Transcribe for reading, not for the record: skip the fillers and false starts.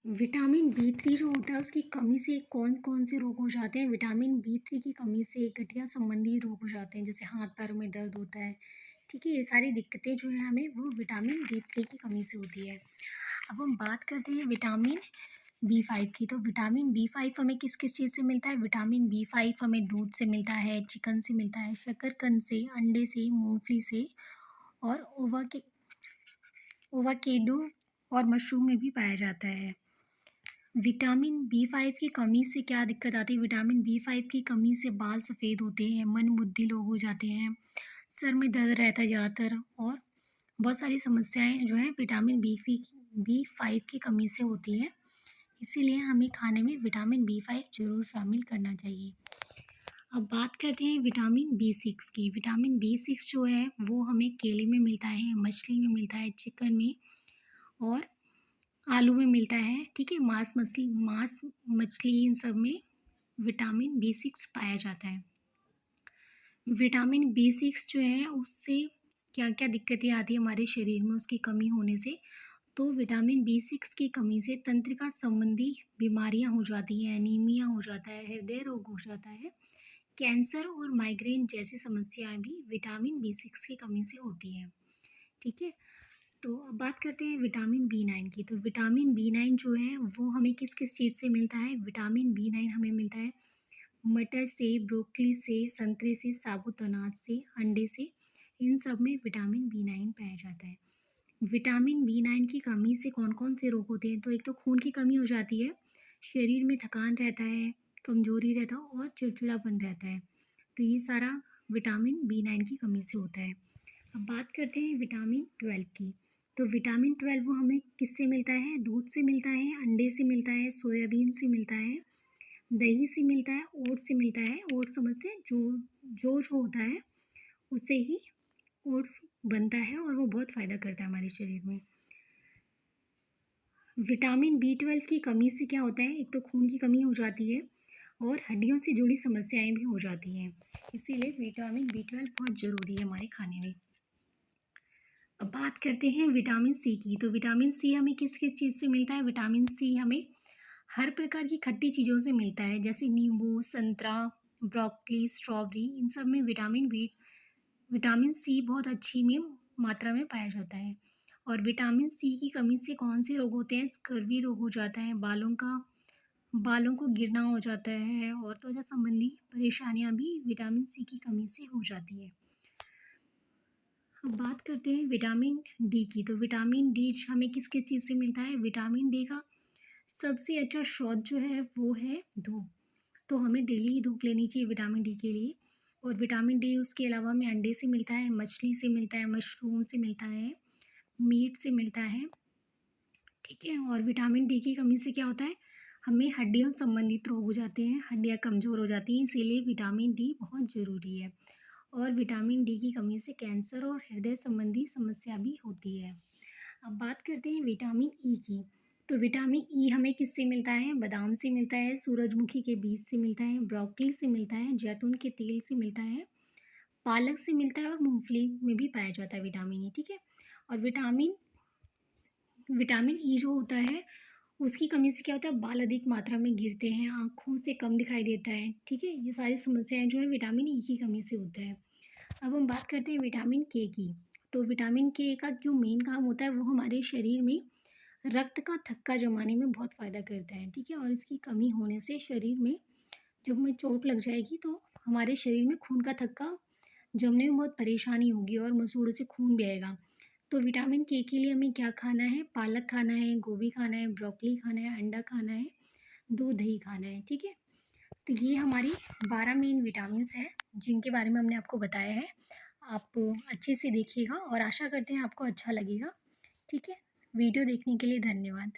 Vitamin B 3 जो होता है उसकी कमी से कौन-कौन से रोग हो जाते हैं? विटामिन बी 3 की कमी से गठिया संबंधी रोग हो जाते हैं, जैसे हाथ-पैरों में दर्द होता है, ठीक है? ये सारी दिक्कतें जो है हमें वो विटामिन बी 3 की कमी से होती है। अब हम बात करते हैं विटामिन बी 5 की, तो विटामिन बी 5 हमें किस-किस चीज़ से मिलता है? विटामिन बी 5 हमें दूध से मिलता है, चिकन से मिलता है, शकरकंद से, अंडे से, मूँगफली से और ओवाकेडो और मशरूम में भी पाया जाता है। विटामिन बी 5 की कमी से क्या दिक्कत आती है? विटामिन बी 5 की कमी से बाल सफ़ेद होते हैं, मंदबुद्धि लोग हो जाते हैं, सर में दर्द रहता है ज़्यादातर और बहुत सारी समस्याएँ जो हैं विटामिन बी 5 की कमी से होती हैं। इसीलिए हमें खाने में विटामिन बी 5 ज़रूर शामिल करना चाहिए। अब बात करते हैं विटामिन बी 6 की। विटामिन बी 6 जो है वो हमें केले में मिलता है, मछली में मिलता है, चिकन में और आलू में मिलता है, ठीक है? मांस, मछली इन सब में विटामिन बी 6 पाया जाता है। विटामिन बी 6 जो है उससे क्या-क्या दिक्कतें आती हैं हमारे शरीर में उसकी कमी होने से? तो विटामिन बी 6 की कमी से तंत्रिका संबंधी बीमारियाँ हो जाती हैं, एनीमिया हो जाता है, हृदय रोग हो जाता है, कैंसर और माइग्रेन जैसी समस्याएँ भी विटामिन बी 6 की कमी से होती हैं, ठीक है? तो अब बात करते हैं विटामिन बी 9 की। तो विटामिन बी 9 जो है वो हमें किस-किस चीज़ से मिलता है? विटामिन बी 9 हमें मिलता है मटर से, ब्रोकली से, संतरे से, साबुत अनाज से, अंडे से, इन सब में विटामिन बी 9 पाया जाता है। विटामिन बी 9 की कमी से कौन-कौन से रोग होते हैं? तो एक तो खून की कमी हो जाती है, शरीर में थकान रहता है, कमज़ोरी रहता है और चिड़चिड़ापन रहता है। तो ये सारा विटामिन बी 9 की कमी से होता है। अब बात करते हैं विटामिन 12 की। तो विटामिन 12 वो हमें किससे मिलता है? दूध से मिलता है, अंडे से मिलता है, सोयाबीन से मिलता है, दही से मिलता है, ओट्स से मिलता है। ओट्स समझते हैं जो होता है उससे ही ओट्स बनता है और वो बहुत फ़ायदा करता है हमारे शरीर में। विटामिन बी 12 की कमी से क्या होता है? एक तो खून की कमी हो जाती है और हड्डियों से जुड़ी समस्याएं भी हो जाती हैं। इसीलिए विटामिन बी 12 बहुत ज़रूरी है हमारे खाने में। अब बात करते हैं विटामिन सी की। तो विटामिन सी हमें किस-किस चीज़ से मिलता है? विटामिन सी हमें हर प्रकार की खट्टी चीज़ों से मिलता है, जैसे नींबू, संतरा, ब्रोकली, स्ट्रॉबेरी इन सब में विटामिन सी बहुत अच्छी में मात्रा में पाया जाता है। और विटामिन सी की कमी से कौन से रोग होते हैं? स्कर्वी रोग हो जाता है, बालों को गिरना हो जाता है और त्वचा संबंधी परेशानियाँ भी विटामिन सी की कमी से हो जाती है। अब बात करते हैं विटामिन डी की। तो विटामिन डी हमें किस-किस चीज़ से मिलता है? विटामिन डी का सबसे अच्छा स्रोत जो है वो है धूप। तो हमें डेली धूप लेनी चाहिए विटामिन डी के लिए। और विटामिन डी उसके अलावा हमें अंडे से मिलता है, मछली से मिलता है, मशरूम से मिलता है, मीट से मिलता है, ठीक है? और विटामिन डी की कमी से क्या होता है? हमें हड्डियों से संबंधित रोग हो जाते हैं, हड्डियाँ कमज़ोर हो जाती हैं, इसीलिए विटामिन डी बहुत ज़रूरी है। और विटामिन डी की कमी से कैंसर और हृदय संबंधी समस्या भी होती है। अब बात करते हैं विटामिन ई की। तो विटामिन ई हमें किससे मिलता है? बादाम से मिलता है, सूरजमुखी के बीज से मिलता है, ब्रोकली से मिलता है, जैतून के तेल से मिलता है, पालक से मिलता है और मूँगफली में भी पाया जाता है विटामिन ई, ठीक है? और विटामिन विटामिन ई जो होता है उसकी कमी से क्या होता है? बाल अधिक मात्रा में गिरते हैं, आँखों से कम दिखाई देता है, ठीक है? ये सारी समस्याएँ जो है विटामिन ई की कमी से होता है। अब हम बात करते हैं विटामिन के की। तो विटामिन के का जो मेन काम होता है वो हमारे शरीर में रक्त का थक्का जमाने में बहुत फ़ायदा करता है, ठीक है? और इसकी कमी होने से शरीर में जब हमें चोट लग जाएगी तो हमारे शरीर में खून का थक्का जमने में बहुत परेशानी होगी और मसूड़ों से खून भी आएगा। तो विटामिन के लिए हमें क्या खाना है? पालक खाना है, गोभी खाना है, ब्रोकली खाना है, अंडा खाना है, दूध दही खाना है, ठीक है? तो ये हमारी 12 मेन विटामिन्स हैं जिनके बारे में हमने आपको बताया है। आप अच्छे से देखिएगा और आशा करते हैं आपको अच्छा लगेगा, ठीक है? वीडियो देखने के लिए धन्यवाद।